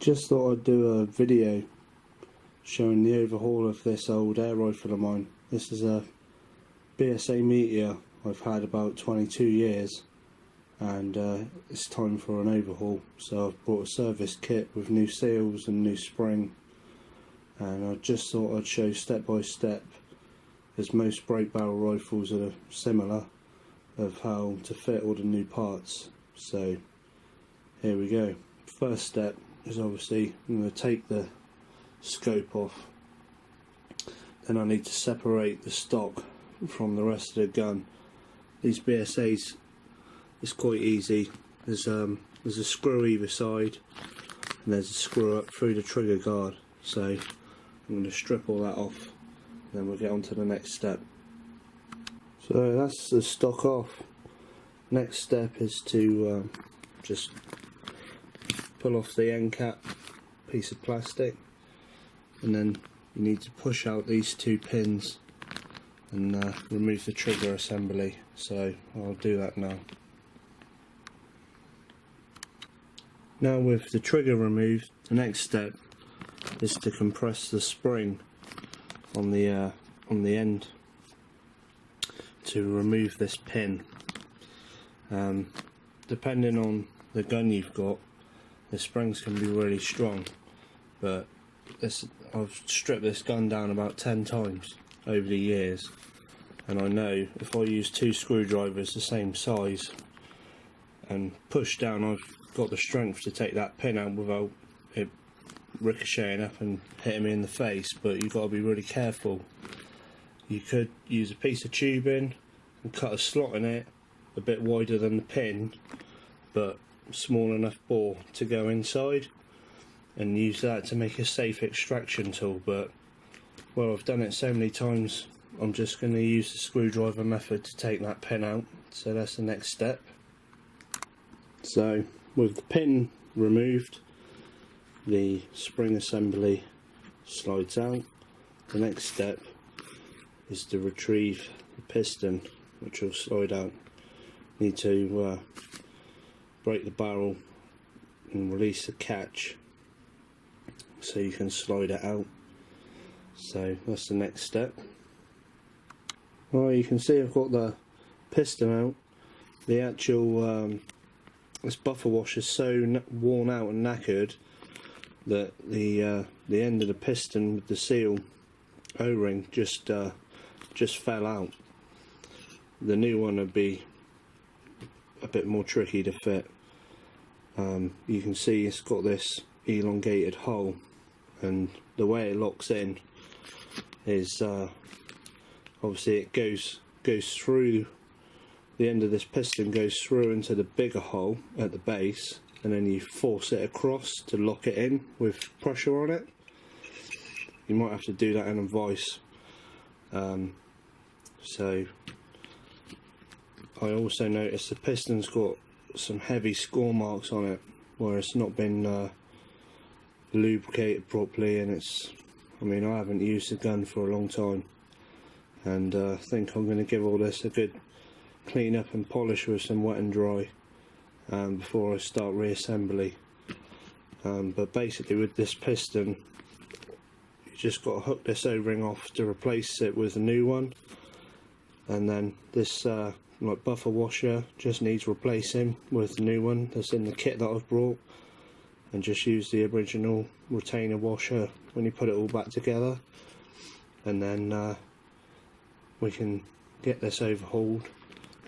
Just thought I'd do a video showing the overhaul of this old air rifle of mine. This is a BSA Meteor I've had about 22 years, and it's time for an overhaul. So I've bought a service kit with new seals and new spring, and I just thought I'd show step by step, as most break barrel rifles are similar, of how to fit all the new parts. So here we go. First step is obviously I'm going to take the scope off. Then I need to separate the stock from the rest of the gun. These BSAs, it's quite easy. There's a screw either side, and there's a screw up through the trigger guard. So I'm going to strip all that off, and then we'll get on to the next step. So that's the stock off. Next step is to just pull off the end cap piece of plastic, and then you need to push out these two pins and remove the trigger assembly. So I'll do that now. Now with the trigger removed, the next step is to compress the spring on the end to remove this pin. Depending on the gun you've got, the springs can be really strong, but I've stripped this gun down about 10 times over the years, and I know if I use two screwdrivers the same size and push down, I've got the strength to take that pin out without it ricocheting up and hitting me in the face. But you've got to be really careful. You could use a piece of tubing and cut a slot in it a bit wider than the pin, but small enough bore to go inside, and use that to make a safe extraction tool. But well, I've done it so many times, I'm just going to use the screwdriver method to take that pin out. So that's the next step. So with the pin removed, the spring assembly slides out. The next step is to retrieve the piston, which will slide out. Need to break the barrel and release the catch so you can slide it out. So that's the next step. Well, you can see I've got the piston out. The actual this buffer wash is so worn out and knackered that the end of the piston with the seal O-ring just fell out. The new one would be a bit more tricky to fit. You can see it's got this elongated hole, and the way it locks in is obviously it goes through the end of this piston, goes through into the bigger hole at the base, and then you force it across to lock it in with pressure on it. You might have to do that in a vise. So I also noticed the piston's got some heavy score marks on it where it's not been lubricated properly, and I haven't used the gun for a long time, and I think I'm going to give all this a good clean up and polish with some wet and dry before I start reassembly. But basically with this piston, you just got to hook this O-ring off to replace it with a new one, and then this like buffer washer just needs replacing with the new one that's in the kit that I've brought, and just use the original retainer washer when you put it all back together, and then we can get this overhauled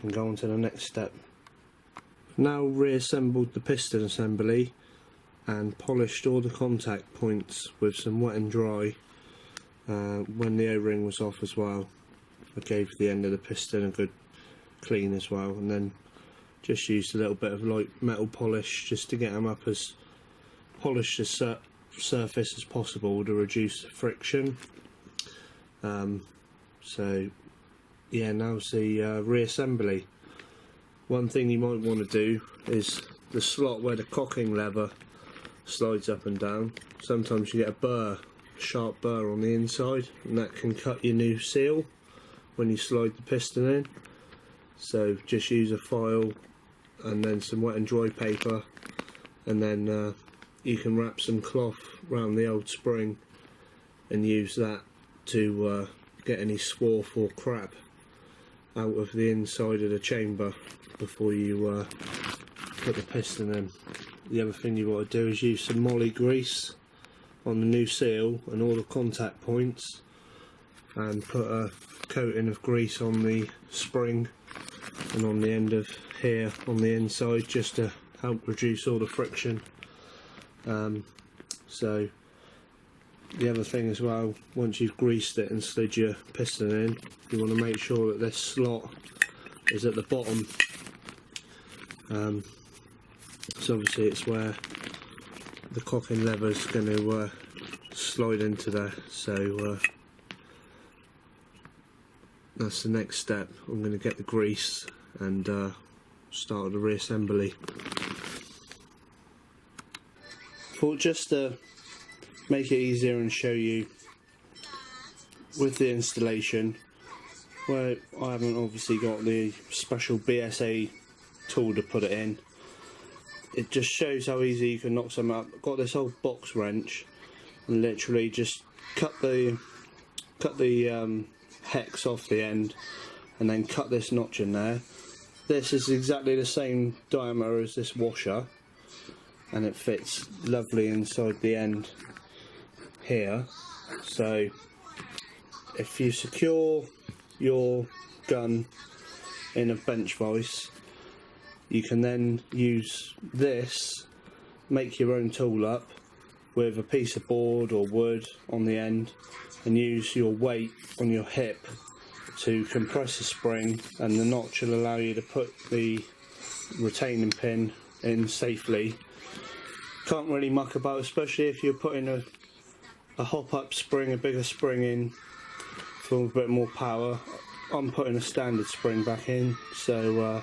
and go on to the next step. Now reassembled the piston assembly and polished all the contact points with some wet and dry. When the O-ring was off as well, I gave the end of the piston a good clean as well, and then just used a little bit of light metal polish just to get them up as polished as surface as possible to reduce the friction. So yeah, now's the reassembly. One thing you might want to do is the slot where the cocking lever slides up and down. Sometimes you get a sharp burr on the inside, and that can cut your new seal when you slide the piston in. So just use a file and then some wet and dry paper, and then you can wrap some cloth around the old spring and use that to get any swarf or crap out of the inside of the chamber before you put the piston in. The other thing you want to do is use some Moly grease on the new seal and all the contact points, and put a coating of grease on the spring and on the end of here on the inside, just to help reduce all the friction. So the other thing as well, once you've greased it and slid your piston in, you want to make sure that this slot is at the bottom. So obviously it's where the cocking lever is going to slide into there, so that's the next step. I'm going to get the grease and start the reassembly. Thought just to make it easier and show you with the installation, where I haven't obviously got the special BSA tool to put it in, it just shows how easy you can knock some up. I've got this old box wrench and literally just cut the hex off the end and then cut this notch in there. This is exactly the same diameter as this washer, and it fits lovely inside the end here. So if you secure your gun in a bench vise, you can then use this, make your own tool up with a piece of board or wood on the end, and use your weight on your hip to compress the spring, and the notch will allow you to put the retaining pin in safely. Can't really muck about, especially if you're putting a hop up spring, a bigger spring in for a bit more power. I'm putting a standard spring back in, so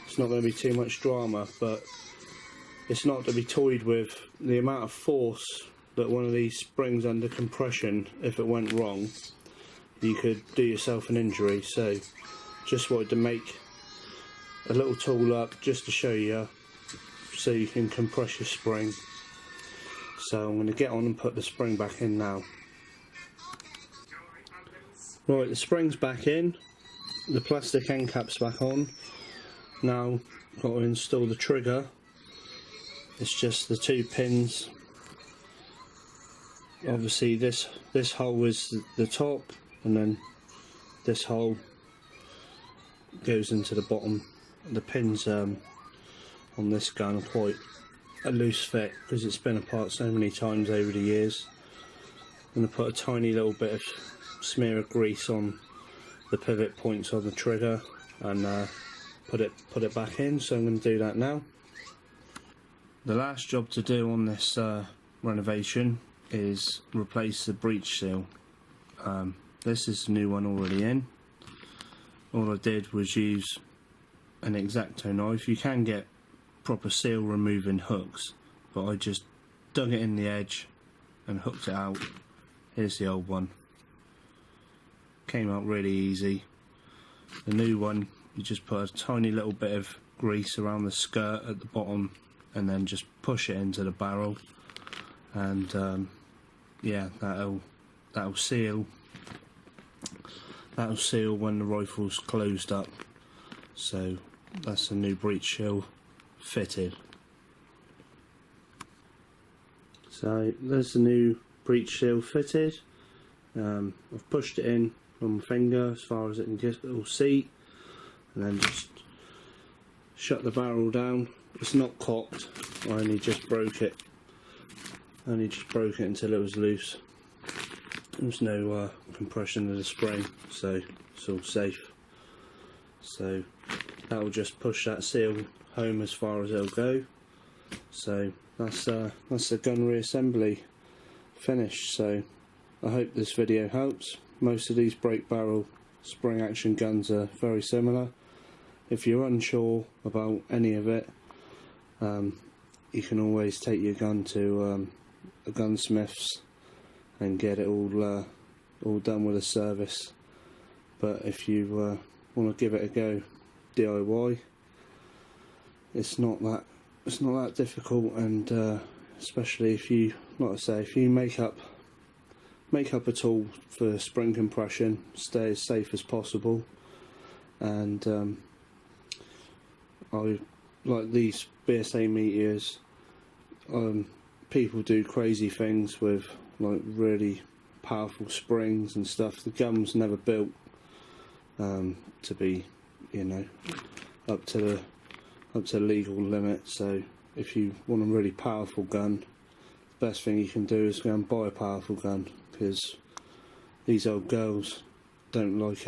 it's not going to be too much drama, but it's not to be toyed with. The amount of force that one of these springs under compression, if it went wrong, you could do yourself an injury. So just wanted to make a little tool up just to show you, so you can compress your spring. So I'm going to get on and put the spring back in now. Right, the spring's back in, the plastic end cap's back on. Now got to install the trigger. It's just the two pins. Obviously this hole is the top, and then this hole goes into the bottom. The pins on this gun are quite a loose fit because it's been apart so many times over the years. I'm going to put a tiny little bit of smear of grease on the pivot points on the trigger and put it back in, so I'm going to do that now. The last job to do on this renovation is replace the breech seal. This is the new one already in. All I did was use an X-Acto knife. You can get proper seal removing hooks, but I just dug it in the edge and hooked it out. Here's the old one. Came out really easy. The new one, you just put a tiny little bit of grease around the skirt at the bottom and then just push it into the barrel, and yeah, that'll seal when the rifle's closed up. So that's the new breech seal fitted. So there's the new breech seal fitted. I've pushed it in on my finger as far as it can get all seat, and then just shut the barrel down. It's not cocked, I only just broke it. Until it was loose. There's no compression of the spring, so it's all safe. So that will just push that seal home as far as it'll go. So that's the gun reassembly finished. So I hope this video helps. Most of these break barrel spring action guns are very similar. If you're unsure about any of it, you can always take your gun to a gunsmith's and get it all done with a service. But if you want to give it a go DIY, it's not that difficult, and especially if you, like I say, if you make up a tool for spring compression, stay as safe as possible. And I like these BSA Meteors. People do crazy things with like really powerful springs and stuff. The gun's never built to be, you know, up to the legal limit. So if you want a really powerful gun, the best thing you can do is go and buy a powerful gun, because these old girls don't like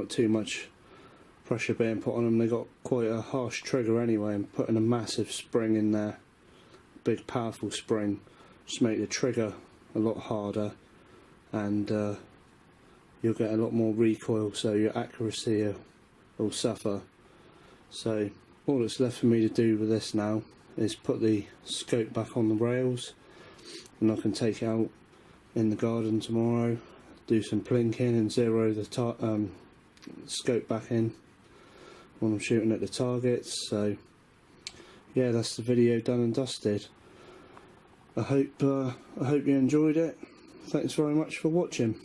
too much pressure being put on them. They got quite a harsh trigger anyway, and putting a massive spring in there, big powerful spring, just make the trigger a lot harder, and you'll get a lot more recoil, so your accuracy will suffer. So all that's left for me to do with this now is put the scope back on the rails, and I can take it out in the garden tomorrow, do some plinking and zero the scope back in when I'm shooting at the targets. So yeah, that's the video done and dusted. I hope you enjoyed it. Thanks very much for watching.